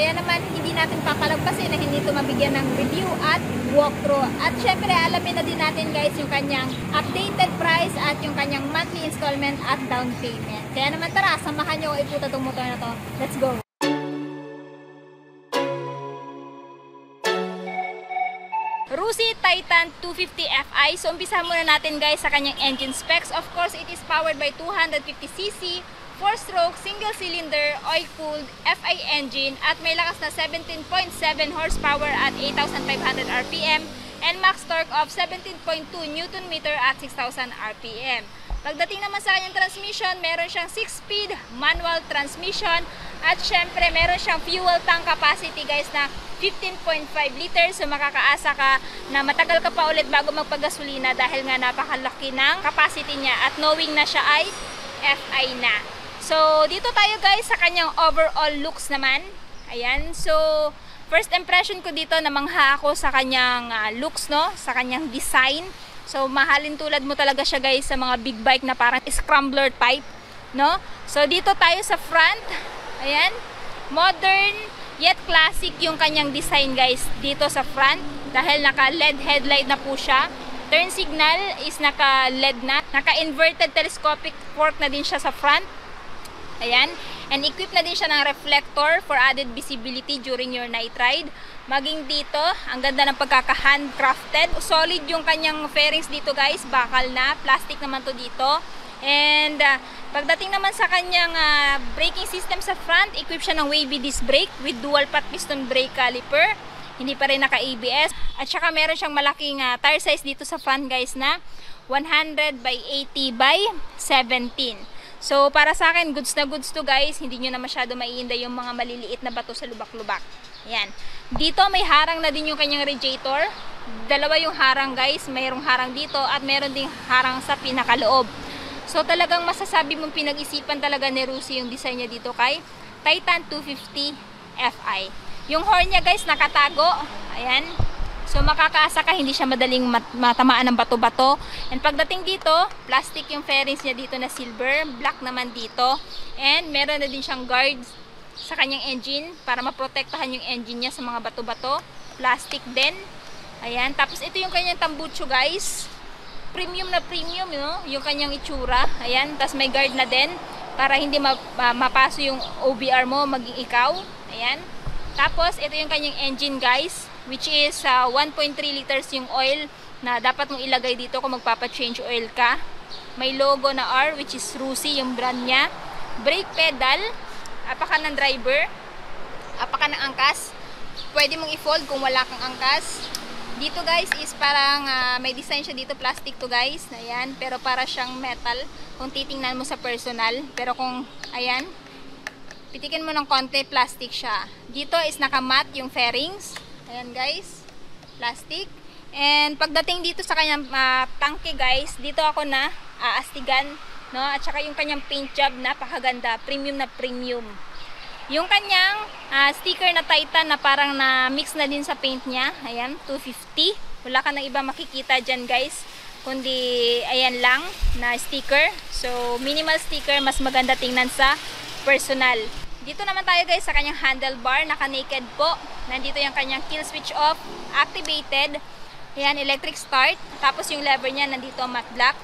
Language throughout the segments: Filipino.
Kaya naman, hindi natin papalagpasin na hindi ito mabigyan ng review at walkthrough. At syempre, alamin na din natin guys yung kanyang updated price at yung kanyang monthly installment at down payment. Kaya naman tara, samahan nyo ko iputa itong motor na to. Let's go! Rusi Titan 250 Fi. So, umpisa muna natin guys sa kanyang engine specs. Of course, it is powered by 250cc, 4-stroke, single-cylinder, oil-cooled, Fi engine at may lakas na 17.7 horsepower at 8,500 RPM and max torque of 17.2 Nm at 6,000 RPM. Pagdating naman sa kanyang transmission, meron siyang 6-speed manual transmission at syempre meron siyang fuel tank capacity guys na 15.5 liters. So makakaasa ka na matagal ka pa ulit bago magpagasolina dahil nga napakalaki ng capacity niya at knowing na siya ay Fi na. So dito tayo guys sa kanyang overall looks naman. Ayan, so first impression ko dito, namangha ako sa kanyang looks, no, sa kanyang design. So mahalin tulad mo talaga siya guys sa mga big bike na parang scrambler type, no. So dito tayo sa front. Ayan, modern yet classic yung kanyang design guys dito sa front dahil naka LED headlight na po siya. Turn signal is naka LED na, naka inverted telescopic fork na din siya sa front. Ayan, and equipped na din siya ng reflector for added visibility during your night ride. Maging dito, ang ganda ng pagkaka-handcrafted. Solid yung kanyang fairings dito guys, bakal na, plastic naman to dito. And pagdating naman sa kanyang braking system sa front, equipped siya ng wavy disc brake with dual path piston brake caliper. Hindi pa rin naka-ABS. At saka meron siyang malaking tire size dito sa front guys na 100 by 80 by 17. So para sa akin, goods na goods to guys. Hindi nyo na masyado maiinda yung mga maliliit na bato sa lubak-lubak. Ayan. Dito may harang na din yung kanyang radiator. Dalawa yung harang guys. Mayroong harang dito at meron ding harang sa pinakaloob. So talagang masasabi mong pinag-isipan talaga ni Rusi yung design niya dito kay Titan 250 Fi. Yung horn niya guys nakatago. Ayan. So makakaasa ka, hindi siya madaling matamaan ng bato-bato. And pagdating dito, plastic yung fairings niya dito na silver, black naman dito. And meron na din siyang guards sa kanyang engine para maprotektahan yung engine niya sa mga bato-bato. Plastic din. Ayan, tapos ito yung kanyang tambucho guys. Premium na premium, you know? Yung kanyang itsura. Ayan, tapos may guard na din para hindi mapaso yung OBR mo, maging ikaw. Ayan. Tapos ito yung kanyang engine guys, which is 1.3 liters yung oil na dapat mong ilagay dito kung magpapa-change oil ka. May logo na R, which is Rusi, yung brand niya. Brake pedal, apaka ng driver, apaka ng angkas. Pwede mong i-fold kung wala kang angkas. Dito guys is parang may design siya dito, plastic to guys. Ayan, pero para siyang metal kung titingnan mo sa personal. Pero kung, ayan, pitikin mo ng konti, plastic siya. Dito is naka-matte yung fairings. Ayan guys, plastic. And pagdating dito sa kanyang tangke guys, dito ako na aastigan, no? At saka yung kanyang paint job, napakaganda, premium na premium. Yung kanyang sticker na Titan na parang na mix na din sa paint niya. Ayan, 250. Wala ka nang iba makikita dyan guys, kundi ayan lang na sticker. So minimal sticker, mas maganda tingnan sa personal. Dito naman tayo guys sa kanyang handlebar, naka-naked po. Nandito yung kanyang kill switch off, activated. Ayan, electric start. Tapos yung lever niya nandito, matte black.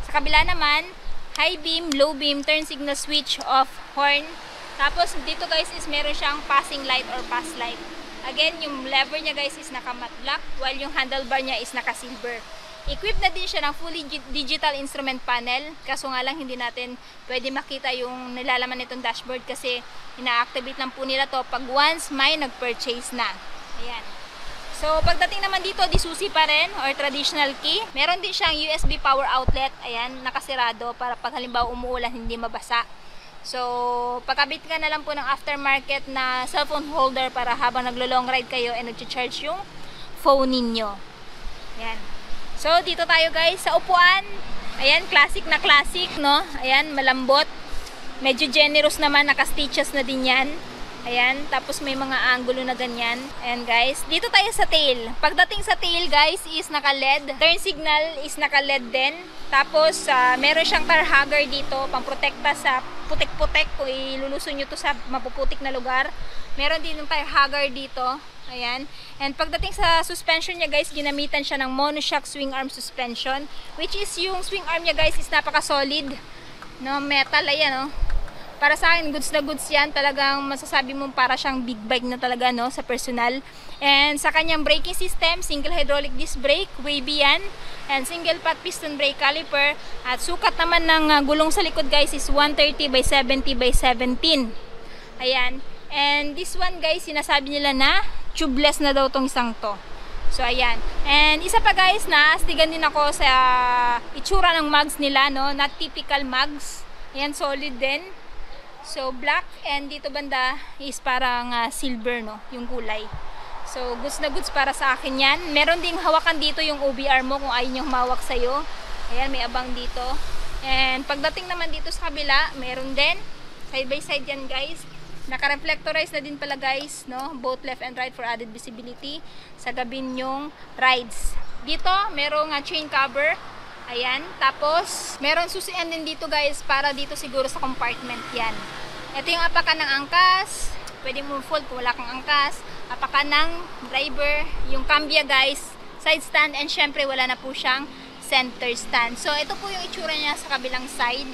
Sa kabila naman, high beam, low beam, turn signal switch off, horn. Tapos dito guys is meron siyang passing light or pass light. Again, yung lever niya guys is naka-matte black, while yung handlebar niya is naka-silver. Equipped na din siya ng fully digital instrument panel. Kaso nga lang hindi natin pwede makita yung nilalaman nitong dashboard kasi ina-activate lang po nila to pag once may nag-purchase na. Ayan. So pagdating naman dito, disusi pa rin or traditional key. Meron din siyang USB power outlet. Ayan, nakasirado para pag halimbawa umuulan hindi mabasa. So pagkabit ka na lang po ng aftermarket na cellphone holder para habang naglo-long ride kayo ay nag-charge yung phone ninyo. Ayan. So, dito tayo guys sa upuan. Ayan, classic na classic, no? Ayan, malambot. Medyo generous naman, naka-stitches na din yan. Ayan, tapos may mga angulo na ganyan. Ayan guys, dito tayo sa tail. Pagdating sa tail guys is naka-LED. Turn signal is naka-LED din. Tapos meron siyang tar hugger dito, pang-protekta sa putik-putik kung ilulusun nyo to sa mapuputik na lugar. Meron din yung tar hugger dito. Ayan. And pagdating sa suspension niya guys, ginamitan siya ng monoshock swing arm suspension. Which is yung swing arm niya guys is napaka-solid. No, metal, ayan no. Para sa akin, goods na goods yan. Talagang masasabi mo para siyang big bike na talaga, no, sa personal. And sa kanyang braking system, single hydraulic disc brake, wavy yan. And single pot piston brake caliper. At sukat naman ng gulong sa likod guys is 130 by 70 by 17. Ayan. And this one guys, sinasabi nila na tubeless na daw tong isang to. So ayan. And isa pa guys, naastigan din ako sa itsura ng mugs nila, no. Not typical mugs. Ayan, solid din. So black, and dito banda is parang silver, no, yung kulay. So goods na goods para sa akin yan. Meron ding hawakan dito yung OBR mo kung ayaw nyo humawak sa'yo. Ayan, may abang dito. And pagdating naman dito sa kabila, meron din. Side by side yan guys. Naka-reflectorize na din pala guys, no? Both left and right for added visibility sa gabi nyong rides. Dito, merong chain cover. Ayan, tapos meron susian din dito guys para dito siguro sa compartment yan. Ito yung apakan ng angkas, pwede mo fold kung wala kang angkas, apakan ng driver, yung cambia guys, side stand, and syempre wala na po siyang center stand. So ito po yung itsura niya sa kabilang side.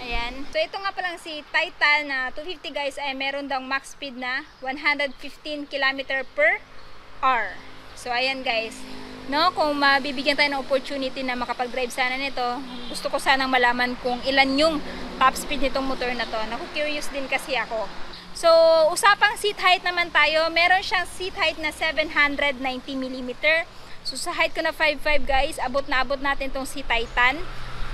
Ayan, so ito nga palang si Titan na 250 guys ay meron daw max speed na 115 km per hour. So ayan guys, no, kung mabibigyan tayo ng opportunity na makapag-drive sana nito, gusto ko sanang malaman kung ilan yung top speed nitong motor na to. Naku-curious din kasi ako. So, usapang seat height naman tayo. Meron siyang seat height na 790mm. So, sa height ko na 5'5" guys, abot na abot natin tong si Titan.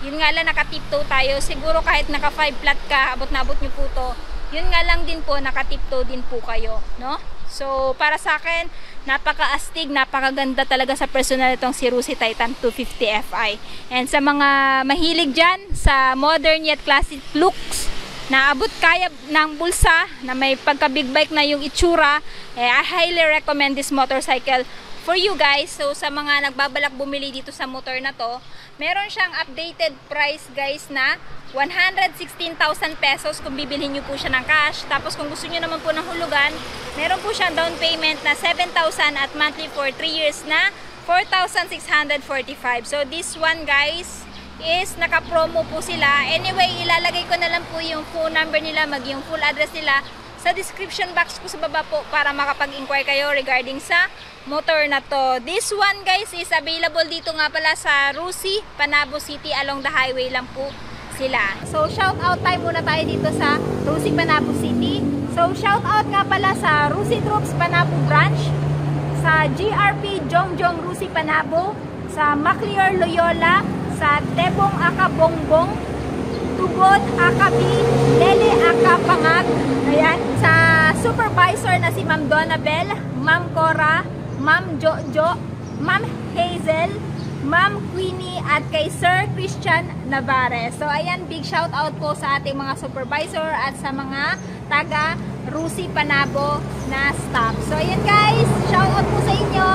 Yun nga lang, naka-tiptoe tayo. Siguro kahit naka 5 flat ka, abot na abot nyo po to. Yun nga lang din po, naka-tiptoe din po kayo, no? So, para sa akin, napaka-astig, napakaganda talaga sa personal itong si Rusi Titan 250 Fi. And sa mga mahilig dyan, sa modern yet classic looks, na abot kaya ng bulsa, na may pagka-big bike na yung itsura, I highly recommend this motorcycle for you guys. So, sa mga nagbabalak bumili dito sa motor na to, meron siyang updated price guys na 116,000 pesos kung bibilhin nyo po siya ng cash. Tapos kung gusto nyo naman po ng hulugan, meron po siyang down payment na 7,000 at monthly for 3 years na 4,645. So this one guys is naka-promo po sila. Anyway, ilalagay ko na lang po yung phone number nila, yung full address nila sa description box ko sa baba po para makapag-inquire kayo regarding sa motor na to. This one guys is available dito nga pala sa Rusi, Panabo City, along the highway lang po sila. So shout out tayo muna tayo dito sa Rusi, Panabo City. So shout out nga pala sa Rusi Troops Panabo branch, sa GRP Jongjong Rusi Panabo, sa Maclear Loyola, sa Tebong Aka Bongbong, Tugod Akabi, Lele Aka Pangag, ayan, sa supervisor na si Ma'am Donabel, Ma'am Cora, Ma'am Jojo, Ma'am Hazel, Ma'am Queenie, at kay Sir Christian Navarre. So ayan, big shout out po sa ating mga supervisor at sa mga taga Rusi Panabo na staff. So ayan guys, shout out po sa inyo.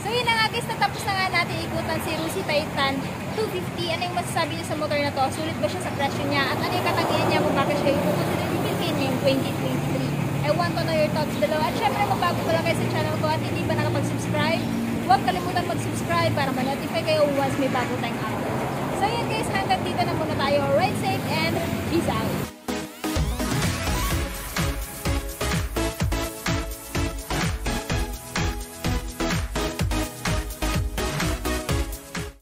So yun na nga guys, natapos na nga natin ikutan si Rusi Titan 250. Ano yung masasabi niyo sa motor na to? Sulit ba siya sa presyo niya? At ano yung katangian niya kung bakit siya ipupunta din ngayong 2023? I want to know your thoughts below. At syempre, kung bago pa lang kayo sa channel ko at hindi pa nakapag-subscribe, huwag kalimutan mag-subscribe para ma-notify kayo once may bago tayong upload. So yun guys, hanggang dito na muna tayo.